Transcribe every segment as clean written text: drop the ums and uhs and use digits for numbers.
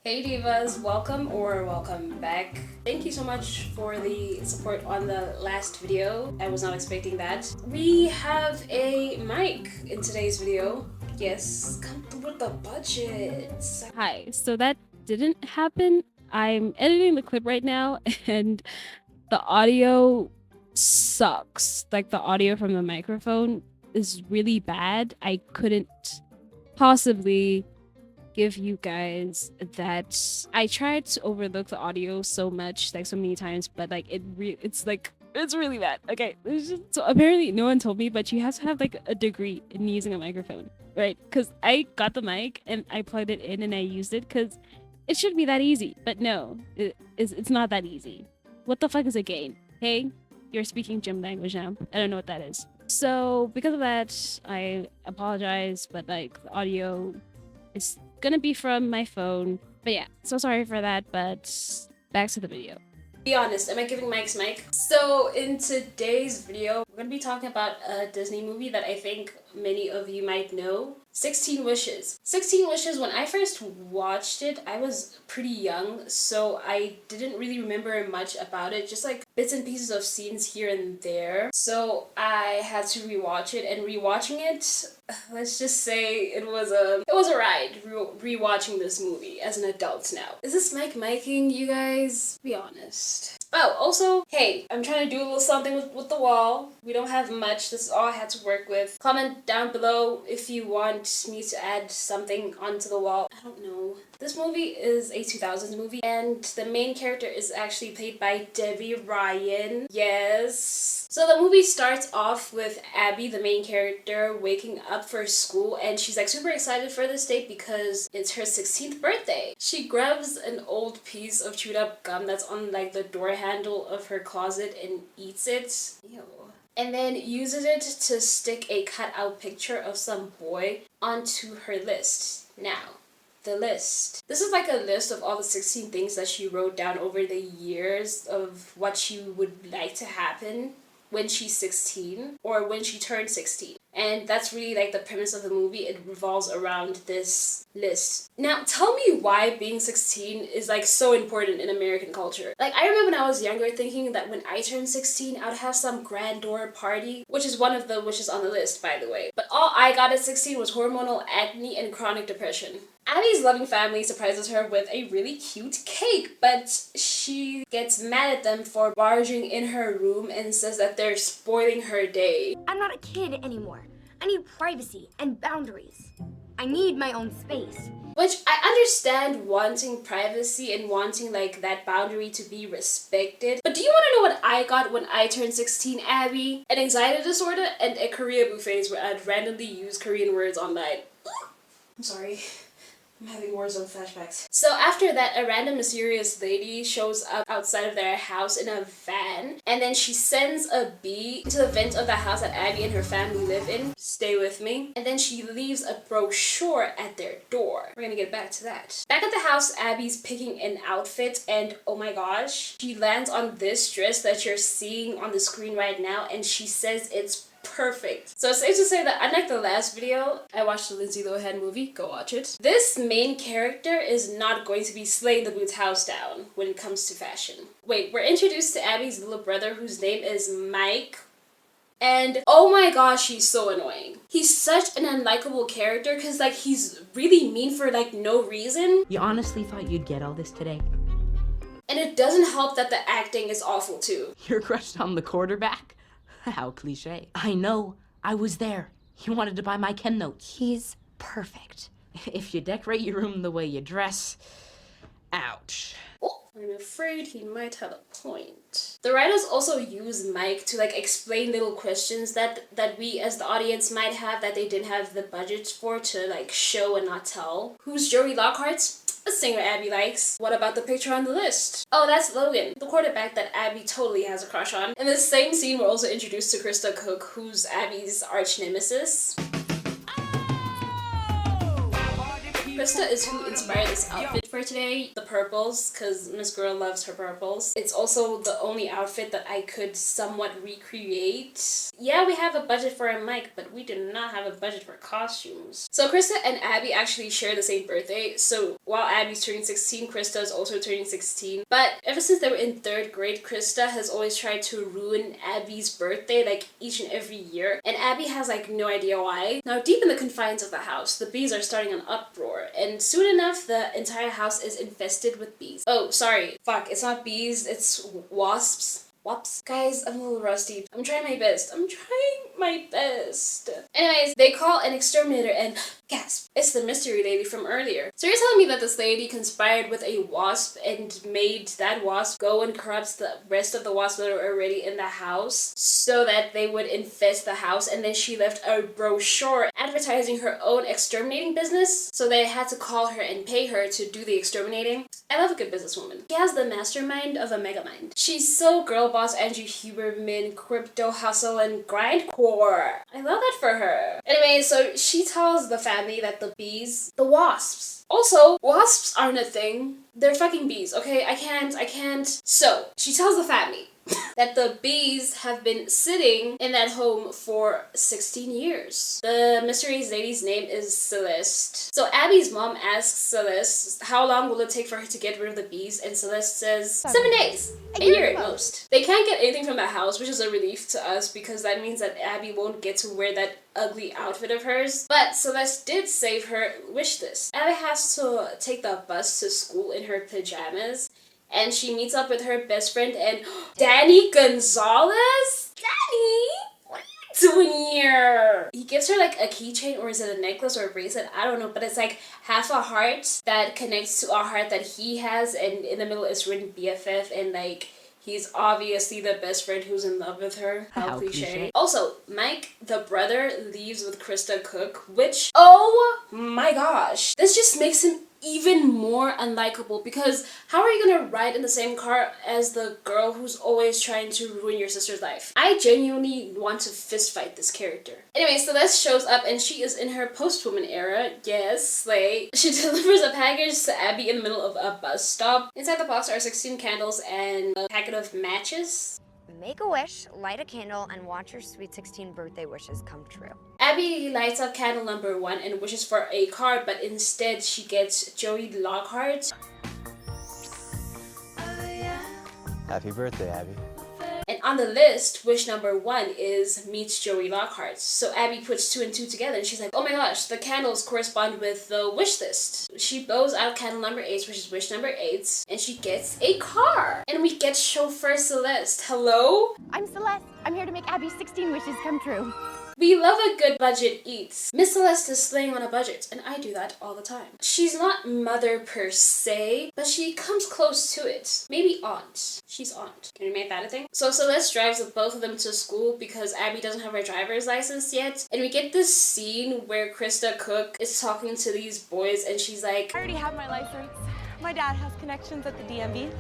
Hey divas, welcome back. Thank you so much for the support on the last video. I was not expecting that. We have a mic in today's video. Yes, come through with the budget. Hi, so that didn't happen. I'm editing the clip right now and the audio sucks. Like the audio from the microphone is really bad. I couldn't possibly give you guys that. I tried to overlook the audio so much, like so many times, but like it's really bad. Okay, so apparently no one told me, but you have to have like a degree in using a microphone, right? Because I got the mic and I plugged it in and I used it because it should be that easy, but no, it's not that easy. What the fuck is a gain? Hey, you're speaking gym language now. I don't know what that is. So because of that, I apologize, but like the audio is gonna be from my phone. But yeah, so sorry for that, but back to the video. Be honest, am I giving Mike's mic? So in today's video, we're gonna be talking about a Disney movie that I think many of you might know. 16 Wishes. 16 Wishes, when I first watched it, I was pretty young, so I didn't really remember much about it, just like bits and pieces of scenes here and there. So I had to rewatch it, and rewatching it, let's just say it was a ride rewatching this movie as an adult now. Is this mic miking, you guys? Be honest. Oh, also, hey, I'm trying to do a little something with the wall. We don't have much. This is all I had to work with. Comment down below if you want me to add something onto the wall. I don't know. This movie is a 2000s movie, and the main character is actually played by Deby Ryan. Yes. So the movie starts off with Abby, the main character, waking up for school, and she's like super excited for this date because it's her 16th birthday. She grabs an old piece of chewed up gum that's on like the door handle of her closet and eats it. Ew. And then uses it to stick a cutout picture of some boy onto her list. Now, the list. This is like a list of all the 16 things that she wrote down over the years of what she would like to happen when she's 16 or when she turned 16. And that's really like the premise of the movie. It revolves around this list. Now, tell me why being 16 is like so important in American culture. Like, I remember when I was younger thinking that when I turned 16, I'd have some grandeur party, which is one of the wishes on the list, by the way. But all I got at 16 was hormonal acne and chronic depression. Abby's loving family surprises her with a really cute cake, but she gets mad at them for barging in her room and says that they're spoiling her day. I'm not a kid anymore. I need privacy and boundaries. I need my own space. Which I understand wanting privacy and wanting like that boundary to be respected. But do you want to know what I got when I turned 16, Abby? An anxiety disorder and a Koreaboo phase where I'd randomly use Korean words online. I'm sorry. I'm having Warzone flashbacks. So after that, a random mysterious lady shows up outside of their house in a van, and then she sends a bee into the vent of the house that Abby and her family live in. Stay with me. And then she leaves a brochure at their door. We're gonna get back to that. Back at the house, Abby's picking an outfit, and oh my gosh, she lands on this dress that you're seeing on the screen right now, and she says it's perfect. So it's safe to say that unlike the last video, I watched the Lindsay Lohan movie, go watch it. This main character is not going to be slaying the boots house down when it comes to fashion. Wait, we're introduced to Abby's little brother whose name is Mike. And oh my gosh, he's so annoying. He's such an unlikable character because like he's really mean for like no reason. You honestly thought you'd get all this today? And it doesn't help that the acting is awful too. You're crushed on the quarterback? How cliche. I know. I was there. He wanted to buy my Ken notes. He's perfect. If you decorate your room the way you dress, ouch. Oh, I'm afraid he might have a point. The writers also use Mike to like explain little questions that we as the audience might have that they didn't have the budget for to like show and not tell. Who's Joey Lockhart's? A singer Abby likes. What about the picture on the list? Oh, that's Logan, the quarterback that Abby totally has a crush on. In this same scene, we're also introduced to Krista Cook, who's Abby's arch nemesis. Krista is who inspired this outfit for today, the purples, because Miss Girl loves her purples. It's also the only outfit that I could somewhat recreate. Yeah, we have a budget for a mic, but we do not have a budget for costumes. So Krista and Abby actually share the same birthday, so while Abby's turning 16, Krista is also turning 16. But ever since they were in 3rd grade, Krista has always tried to ruin Abby's birthday like each and every year, and Abby has like no idea why. Now, deep in the confines of the house, the bees are starting an uproar, and soon enough the entire house is infested with bees. Oh, sorry, fuck, it's not bees, it's wasps. Whoops. Guys, I'm a little rusty. I'm trying my best. Anyways, they call an exterminator and gasp, it's the mystery lady from earlier. So you're telling me that this lady conspired with a wasp and made that wasp go and corrupt the rest of the wasps that are already in the house so that they would infest the house, and then she left a brochure advertising her own exterminating business, so they had to call her and pay her to do the exterminating. I love a good businesswoman. She has the mastermind of a megamind. She's so girl boss Andrew Huberman, crypto hustle and grindcore. I love that for her. Anyway, so she tells the family that the bees, the wasps. Also, wasps aren't a thing. They're fucking bees, okay? I can't. So, she tells the family that the bees have been sitting in that home for 16 years. The mystery lady's name is Celeste. So Abby's mom asks Celeste, how long will it take for her to get rid of the bees? And Celeste says, 7 days. A year at most. They can't get anything from the house, which is a relief to us because that means that Abby won't get to wear that ugly outfit of hers. But Celeste did save her wish list. Abby has to take the bus to school in her pajamas, and she meets up with her best friend and Danny Gonzalez? Danny? What are you doing here? He gives her like a keychain, or is it a necklace or a bracelet? I don't know, but it's like half a heart that connects to a heart that he has, and in the middle is written BFF, and like he's obviously the best friend who's in love with her. How cliche. Also, Mike, the brother, leaves with Krista Cook, which, oh my gosh, this just makes him even more unlikable, because how are you gonna ride in the same car as the girl who's always trying to ruin your sister's life? I genuinely want to fist fight this character. Anyway, Celeste shows up and she is in her post-woman era. Yes, slay. She delivers a package to Abby in the middle of a bus stop. Inside the box are 16 candles and a packet of matches. Make a wish, light a candle, and watch your sweet 16 birthday wishes come true. Abby lights up candle number 1 and wishes for a car, but instead she gets Joey Lockhart. Happy birthday, Abby. And on the list, wish number 1 is meets Joey Lockhart. So Abby puts 2 and 2 together and she's like, oh my gosh, the candles correspond with the wish list. She blows out candle number 8, which is wish number 8, and she gets a car. And we get chauffeur Celeste. Hello? I'm Celeste. I'm here to make Abby's 16 wishes come true. We love a good budget eats. Miss Celeste is slaying on a budget, and I do that all the time. She's not mother per se, but she comes close to it. Maybe aunt. She's aunt. Can we make that a thing? So Celeste drives both of them to school because Abby doesn't have her driver's license yet. And we get this scene where Krista Cook is talking to these boys and she's like, I already have my license. My dad has connections at the DMV.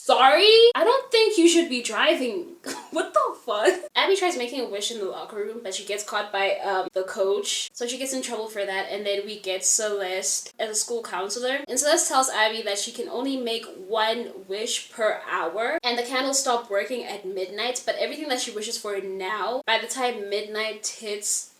sorry? I don't think you should be driving. What the fuck? Abby tries making a wish in the locker room, but she gets caught by the coach. So she gets in trouble for that. And then we get Celeste as a school counselor. And Celeste tells Abby that she can only make 1 wish per hour. And the candles stop working at midnight. But everything that she wishes for now, by the time midnight hits,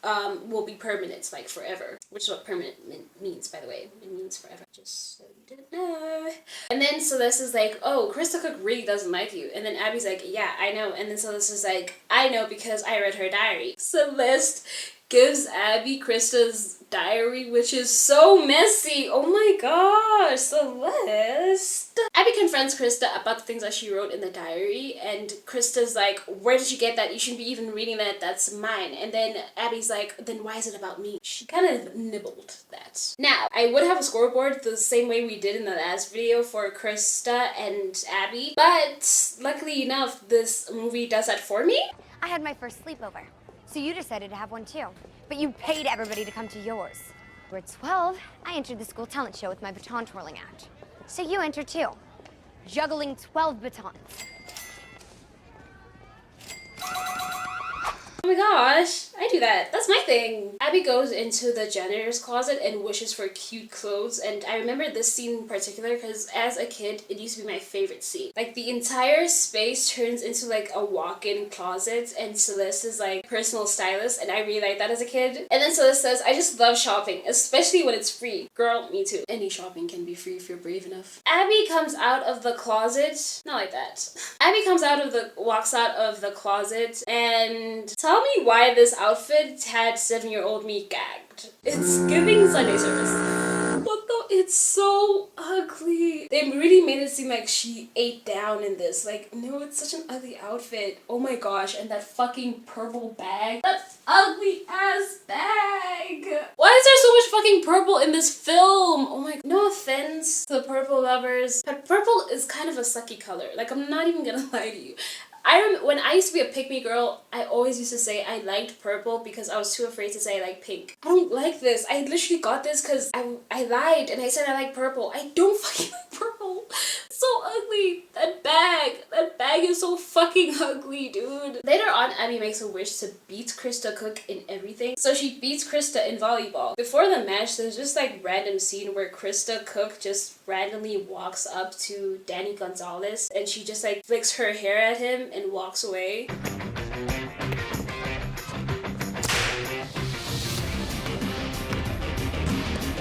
will be permanent, like forever. Which is what permanent means, by the way. It means forever, just so you didn't know. And then Celeste is like, oh, Krista Cook really doesn't like you. And then Abby's like, yeah, I know. And then Celeste is like, I know because I read her diary. Celeste gives Abby Krista's diary, which is so messy. Oh my gosh, Celeste. Abby confronts Krista about the things that she wrote in the diary, and Krista's like, where did you get that? You shouldn't be even reading that. That's mine. And then Abby's like, then why is it about me? She kind of nibbled that. Now, I would have a scoreboard the same way we did in the last video for Krista and Abby, but luckily enough, this movie does that for me. I had my first sleepover, so you decided to have one too. But you paid everybody to come to yours. We're at 12, I entered the school talent show with my baton twirling act. So you entered too, juggling 12 batons. Oh my gosh, I do that. That's my thing. Abby goes into the janitor's closet and wishes for cute clothes. And I remember this scene in particular because as a kid, it used to be my favorite scene. Like the entire space turns into like a walk-in closet and Celeste is like personal stylist and I really like that as a kid. And then Celeste says, I just love shopping, especially when it's free. Girl, me too. Any shopping can be free if you're brave enough. Abby comes out of the closet. Not like that. Abby walks out of the closet and tell me why this outfit had 7-year-old me gagged. It's giving Sunday service. But though it's so ugly. They really made it seem like she ate down in this. Like, no, it's such an ugly outfit. Oh my gosh, and that fucking purple bag. That ugly ass bag. Why is there so much fucking purple in this film? Oh my, no offense to the purple lovers, but purple is kind of a sucky color. Like, I'm not even gonna lie to you. When I used to be a pick-me girl, I always used to say I liked purple because I was too afraid to say I like pink. I don't like this. I literally got this because I lied and I said I like purple. I don't fucking like purple. It's so ugly. That bag is so fucking ugly, dude. Later on, Abby makes a wish to beat Krista Cook in everything. So she beats Krista in volleyball. Before the match, there's just like random scene where Krista Cook just randomly walks up to Danny Gonzalez and she just like flicks her hair at him and walks away.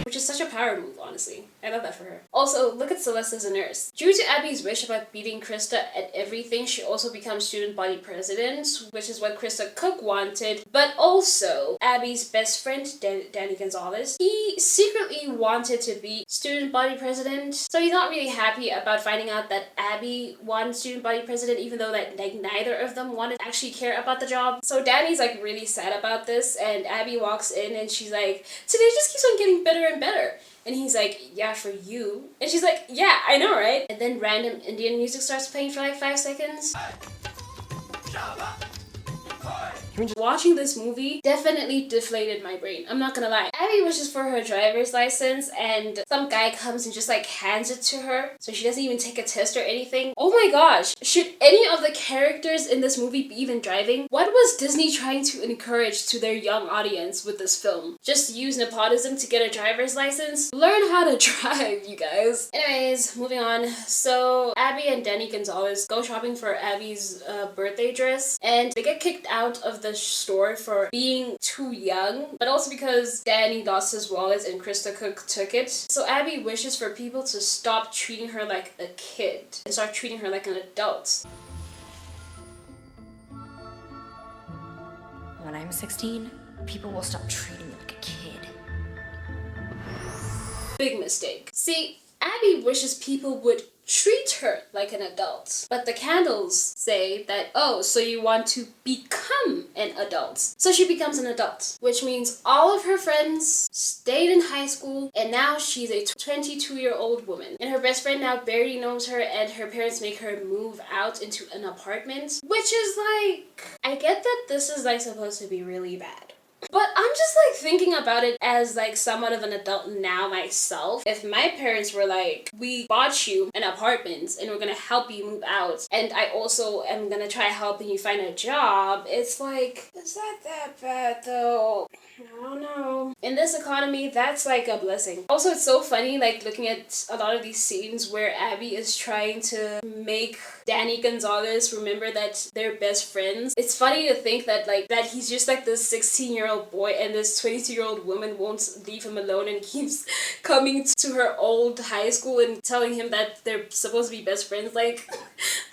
Which is such a power move, honestly. I love that for her. Also, look at Celeste as a nurse. Due to Abby's wish about beating Krista at everything, she also becomes student body president, which is what Krista Cook wanted. But also, Abby's best friend, Danny Gonzalez, he secretly wanted to be student body president. So he's not really happy about finding out that Abby wanted student body president, even though that like neither of them wanted to actually care about the job. So Danny's like really sad about this, and Abby walks in and she's like, today just keeps on getting better and better. And he's like, yeah, for you. And she's like, yeah, I know, right? And then random Indian music starts playing for like 5 seconds. Watching this movie definitely deflated my brain. I'm not gonna lie. Abby wishes for her driver's license and some guy comes and just like hands it to her. So she doesn't even take a test or anything. Oh my gosh. Should any of the characters in this movie be even driving? What was Disney trying to encourage to their young audience with this film? Just use nepotism to get a driver's license? Learn how to drive, you guys. Anyways, moving on. So Abby and Danny Gonzalez go shopping for Abby's birthday dress and they get kicked out of the store for being too young, but also because Danny lost his wallet and Krista Cook took it. So Abby wishes for people to stop treating her like a kid and start treating her like an adult. When I'm 16, people will stop treating me like a kid. Big mistake. See, Abby wishes people would treat her like an adult. But the candles say that, oh, so you want to become an adult. So she becomes an adult, which means all of her friends stayed in high school and now she's a 22-year-old woman. And her best friend now barely knows her and her parents make her move out into an apartment, which is like, I get that this is like supposed to be really bad. But I'm just like thinking about it as like somewhat of an adult now myself. If my parents were like, we bought you an apartment and we're gonna help you move out and I also am gonna try helping you find a job, it's like, is that bad though? I don't know. In this economy, that's like a blessing. Also, it's so funny like looking at a lot of these scenes where Abby is trying to make Danny Gonzalez remember that they're best friends. It's funny to think that like that he's just like this 16-year-old boy and this 22-year-old woman won't leave him alone and keeps coming to her old high school and telling him that they're supposed to be best friends. Like,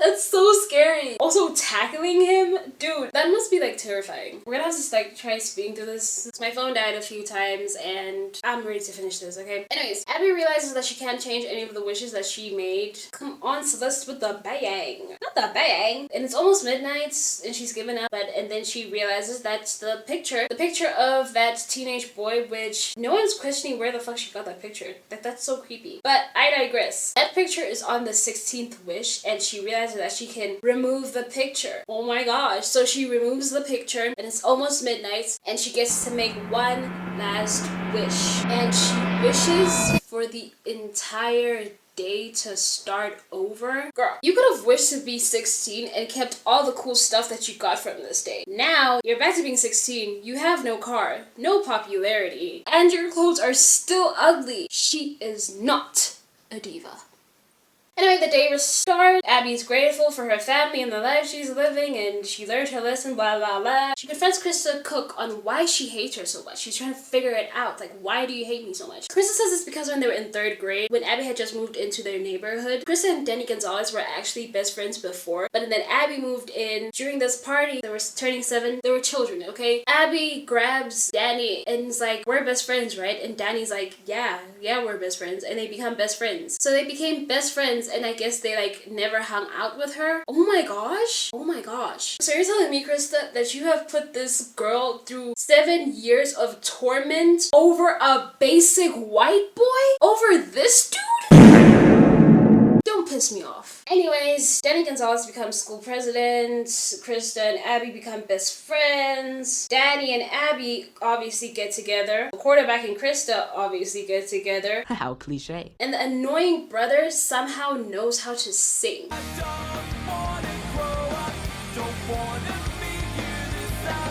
that's so scary. Also, tackling him? Dude, that must be like terrifying. We're gonna have to like try speaking through this. My phone died a few times and I'm ready to finish this, okay? Anyways, Abby realizes that she can't change any of the wishes that she made. Come on, Celeste with the bang. Not the bang. And it's almost midnight and she's given up, and then she realizes that the picture of that teenage boy, which no one's questioning where the fuck she got that picture. Like, that's so creepy. But I digress. That picture is on the 16th wish and she realizes that she can remove the picture. Oh my gosh. So she removes the picture and it's almost midnight and she gets to make one last wish. And she wishes for the entire day to start over. Girl, you could have wished to be 16 and kept all the cool stuff that you got from this day. Now, you're back to being 16, you have no car, no popularity, and your clothes are still ugly. She is not a diva. Anyway, the day restarts. Abby's grateful for her family and the life she's living, and she learned her lesson, blah blah blah. She confronts Krista Cook on why she hates her so much. She's trying to figure it out, like, why do you hate me so much? Krista says it's because when they were in 3rd grade, when Abby had just moved into their neighborhood, Krista and Danny Gonzalez were actually best friends before, but then Abby moved in. During this party, they were turning 7, they were children, okay? Abby grabs Danny and is like, we're best friends, right? And Danny's like, yeah, we're best friends, and they become best friends. So they became best friends, and I guess they like never hung out with her. Oh my gosh. Oh my gosh. So you're telling me, Krista, that you have put this girl through 7 years of torment over a basic white boy? Over this dude? Don't piss me off. Anyways, Danny Gonzalez becomes school president. Krista and Abby become best friends. Danny and Abby obviously get together. The quarterback and Krista obviously get together. How cliche. And the annoying brother somehow knows how to sing.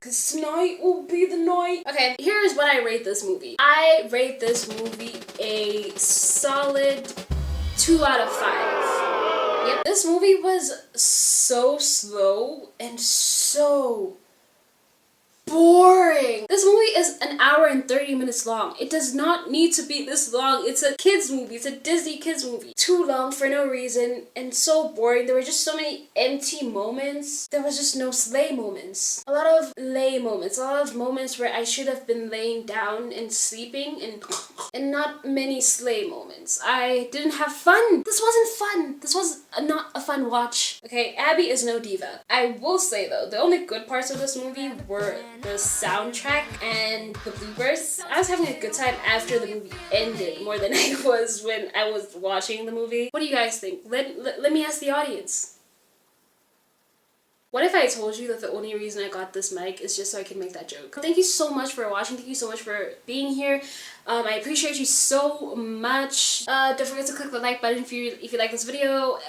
Cause tonight will be the night. Okay, here's what I rate this movie. I rate this movie a solid 2 out of 5. Yep, this movie was so slow and so boring. This movie is an hour and 30 minutes long. It does not need to be this long. It's a kids movie. It's a Disney kids movie. Too long for no reason and so boring. There were just so many empty moments. There was just no sleigh moments. A lot of lay moments. A lot of moments where I should have been laying down and sleeping, and not many sleigh moments. I didn't have fun. This wasn't fun. This was not a fun watch. Okay, Abby is no diva. I will say though, the only good parts of this movie were the soundtrack and the bloopers. I was having a good time after the movie ended more than I was when I was watching the movie. What do you guys think? Let me ask the audience. What if I told you that the only reason I got this mic is just so I can make that joke? Thank you so much for watching. Thank you so much for being here. I appreciate you so much. Don't forget to click the like button if you like this video.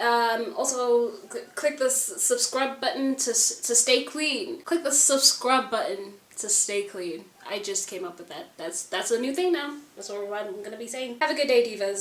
Also, click the subscribe button to stay clean. Click the subscribe button to stay clean. I just came up with that. That's a new thing now. That's what I'm gonna be saying. Have a good day, divas.